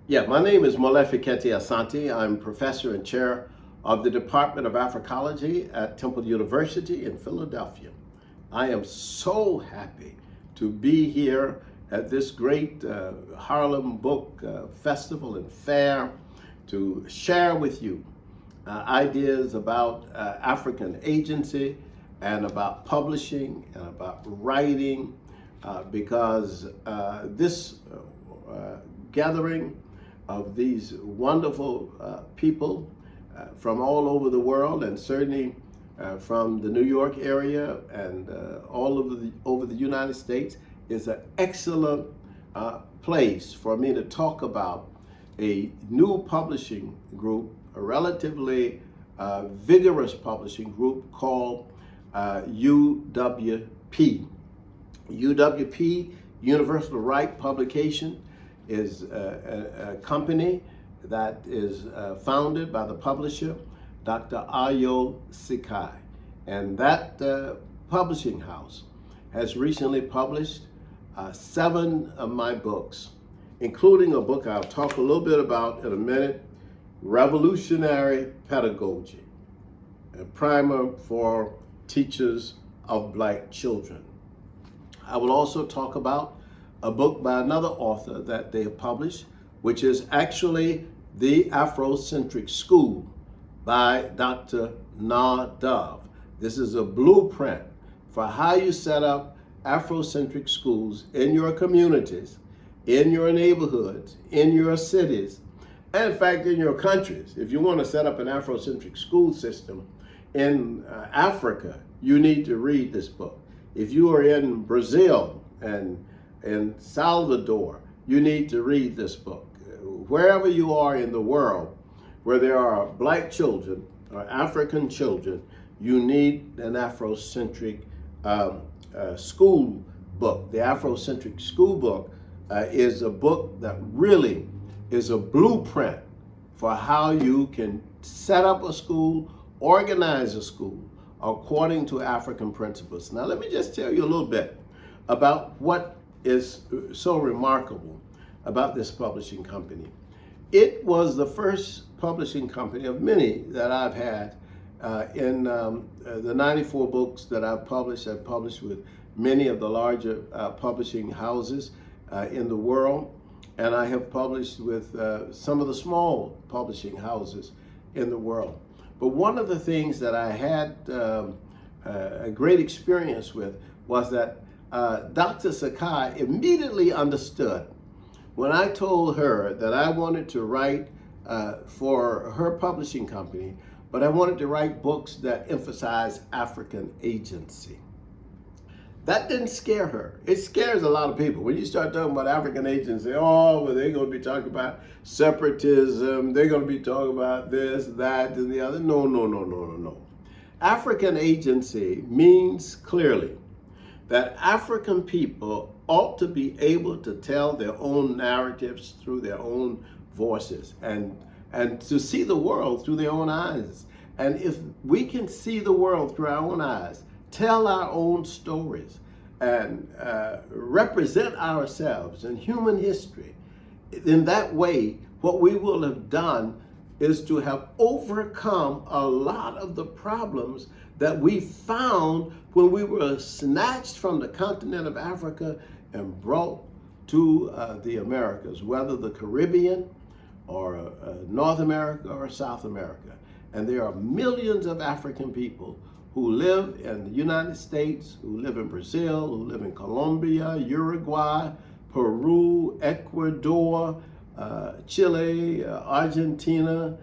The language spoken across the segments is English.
Yeah, my name is Molefi Kete Asante. I'm professor and chair of the Department of Africology at Temple University in Philadelphia. I am so happy to be here at this great Harlem Book Festival and Fair to share with you ideas about African agency and about publishing and about writing because this gathering of these wonderful people from all over the world, and certainly from the New York area and all over the United States, is an excellent place for me to talk about a new publishing group, a relatively vigorous publishing group called UWP. UWP, Universal Right Publication, is a company that is founded by the publisher, Dr. Ayo Sikai. And that publishing house has recently published 7 of my books, including a book I'll talk a little bit about in a minute, Revolutionary Pedagogy, a primer for teachers of Black children. I will also talk about a book by another author that they have published, which is actually The Afrocentric School by Dr. Dove. This is a blueprint for how you set up Afrocentric schools in your communities, in your neighborhoods, in your cities, and in fact in your countries. If you want to set up an Afrocentric school system in Africa, you need to read this book. If you are in Brazil and in Salvador, you need to read this book. Wherever you are in the world where there are Black children or African children, you need an Afrocentric school book. The Afrocentric school book is a book that really is a blueprint for how you can set up a school, organize a school according to African principles. Now, let me just tell you a little bit about what is so remarkable about this publishing company. It was the first publishing company of many that I've had in the 94 books that I've published. I've published with many of the larger publishing houses in the world, and I have published with some of the small publishing houses in the world. But one of the things that I had a great experience with was that Dr. Sakai immediately understood when I told her that I wanted to write for her publishing company, but I wanted to write books that emphasize African agency. That didn't scare her. It scares a lot of people. When you start talking about African agency, oh, well, they're going to be talking about separatism, they're going to be talking about this, that, and the other. No. African agency means clearly that African people ought to be able to tell their own narratives through their own voices and to see the world through their own eyes. And if we can see the world through our own eyes, tell our own stories, and represent ourselves in human history, in that way, what we will have done is to have overcome a lot of the problems that we found when we were snatched from the continent of Africa and brought to the Americas, whether the Caribbean or North America or South America. And there are millions of African people who live in the United States, who live in Brazil, who live in Colombia, Uruguay, Peru, Ecuador, Chile, Argentina,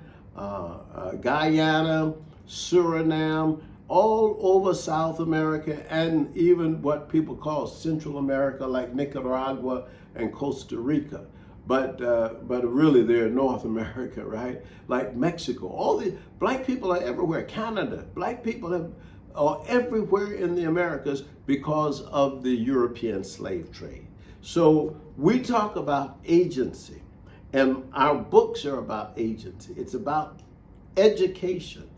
Guyana, Suriname, all over South America, and even what people call Central America, like Nicaragua and Costa Rica. But really they're North America, right? Like Mexico. All the Black people are everywhere. Canada, Black people are everywhere in the Americas because of the European slave trade. So we talk about agency, and our books are about agency. It's about education,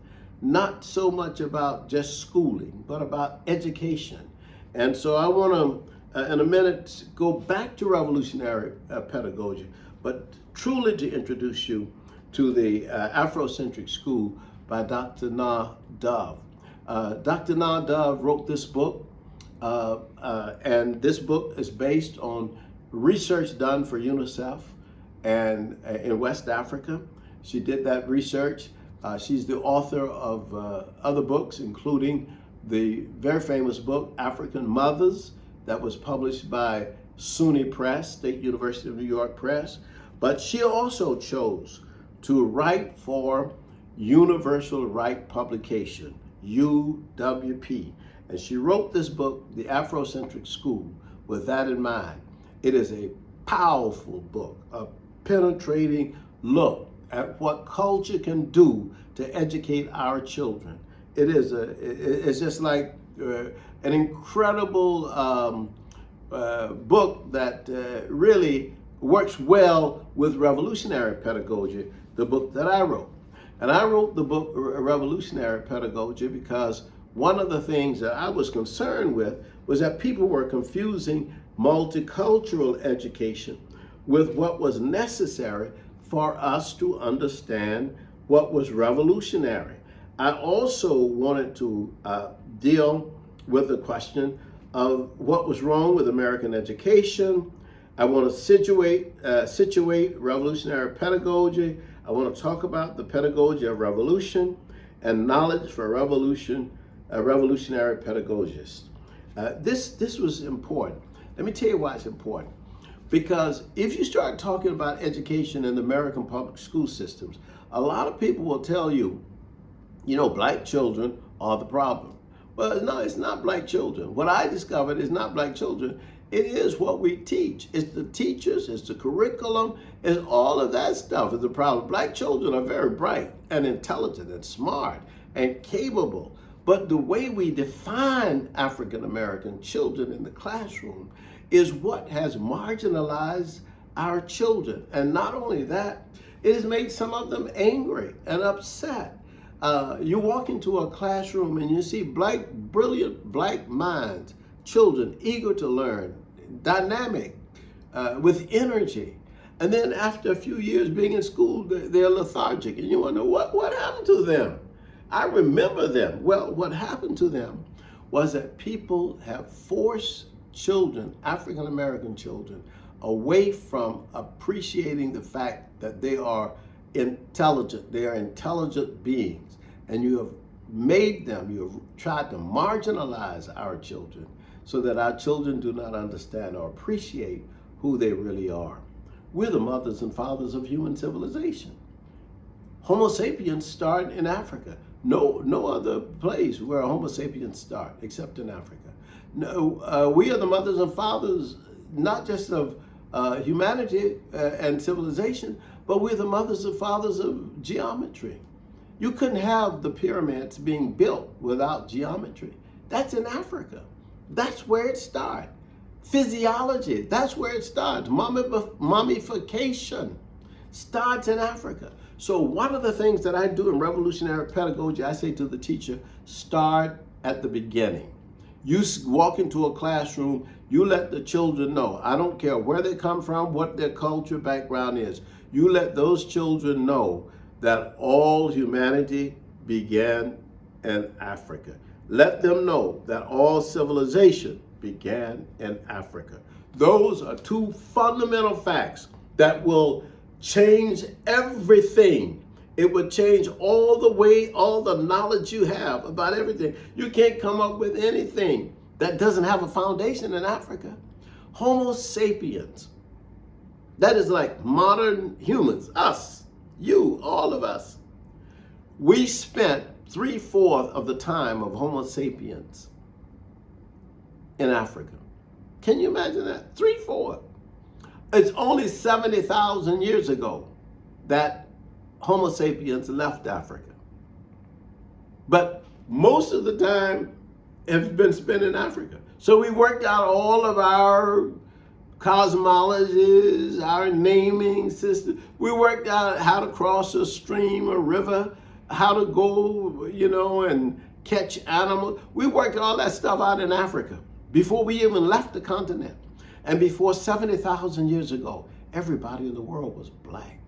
not so much about just schooling, but about education. And so I want to, in a minute, go back to revolutionary pedagogy. but truly to introduce you to the Afrocentric School by Dr. Na Dove. Dr. Na Dove wrote this book, and this book is based on research done for UNICEF and in West Africa. She did that research. She's the author of other books, including the very famous book, African Mothers, that was published by SUNY Press, State University of New York Press. But she also chose to write for Universal Right Publication, UWP. And she wrote this book, The Afrocentric School, with that in mind. It is a powerful book, a penetrating look at what culture can do to educate our children. It's just like an incredible book that really works well with revolutionary pedagogy, the book that I wrote. And I wrote the book Revolutionary Pedagogy because one of the things that I was concerned with was that people were confusing multicultural education with what was necessary for us to understand what was revolutionary. I also wanted to deal with the question of what was wrong with American education. I want to situate revolutionary pedagogy. I want to talk about the pedagogy of revolution and knowledge for revolutionary pedagogists. This was important. Let me tell you why it's important. Because if you start talking about education in the American public school systems, a lot of people will tell you, black children are the problem. Well, no, it's not black children. What I discovered is not black children. It is what we teach. It's the teachers, it's the curriculum, it's all of that stuff is the problem. Black children are very bright and intelligent and smart and capable. But the way we define African American children in the classroom is what has marginalized our children. And not only that, it has made some of them angry and upset. You walk into a classroom and you see brilliant black minds, children eager to learn, dynamic, with energy. And then after a few years being in school, they're lethargic. And you wonder, what happened to them? I remember them. Well, what happened to them was that people have forced children, African American children, away from appreciating the fact that they are intelligent. They are intelligent beings. And you have you have tried to marginalize our children so that our children do not understand or appreciate who they really are. We're the mothers and fathers of human civilization. Homo sapiens started in Africa. No other place where Homo sapiens start except in Africa. No, we are the mothers and fathers, not just of humanity and civilization, but we're the mothers and fathers of geometry. You couldn't have the pyramids being built without geometry. That's in Africa. That's where it started. Physiology, that's where it starts. Mummification starts in Africa. So one of the things that I do in revolutionary pedagogy, I say to the teacher, start at the beginning. You walk into a classroom, you let the children know. I don't care where they come from, what their culture background is. You let those children know that all humanity began in Africa. Let them know that all civilization began in Africa. Those are two fundamental facts that will change everything. It would change all the knowledge you have about everything. You can't come up with anything that doesn't have a foundation in Africa. Homo sapiens, that is like modern humans, us, you, all of us. We spent 3/4 of the time of Homo sapiens in Africa. Can you imagine that? 3/4. It's only 70,000 years ago that Homo sapiens left Africa. But most of the time has been spent in Africa. So we worked out all of our cosmologies, our naming system. We worked out how to cross a stream, a river, how to go, and catch animals. We worked all that stuff out in Africa before we even left the continent. And before 70,000 years ago, everybody in the world was black.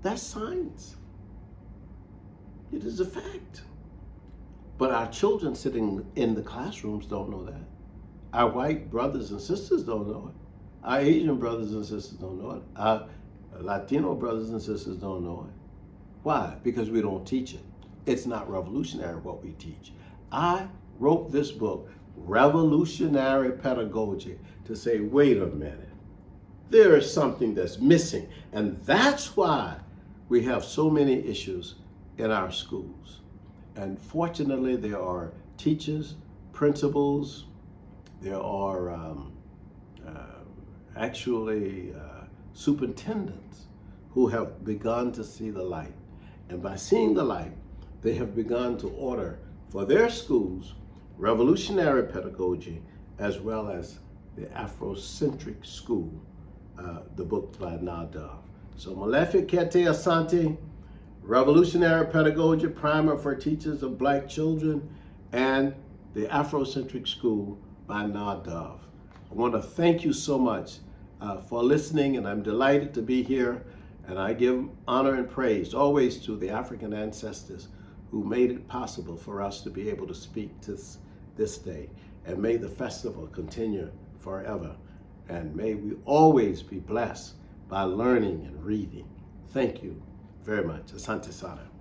That's science. It is a fact. But our children sitting in the classrooms don't know that. Our white brothers and sisters don't know it. Our Asian brothers and sisters don't know it. Our Latino brothers and sisters don't know it. Why? Because we don't teach it. It's not revolutionary what we teach. I wrote this book, Revolutionary Pedagogy, to say, wait a minute, there is something that's missing. And that's why we have so many issues in our schools. And fortunately, there are teachers, principals, there are superintendents who have begun to see the light. And by seeing the light, they have begun to order for their schools revolutionary pedagogy, as well as the Afrocentric School, the book by Nadav. So Molefi Kete Asante, Revolutionary Pedagogy, Primer for Teachers of Black Children, and the Afrocentric School by Nadav. I want to thank you so much for listening, and I'm delighted to be here. And I give honor and praise always to the African ancestors who made it possible for us to be able to speak to this day. And may the festival continue forever. And may we always be blessed by learning and reading. Thank you very much. Asante Sada.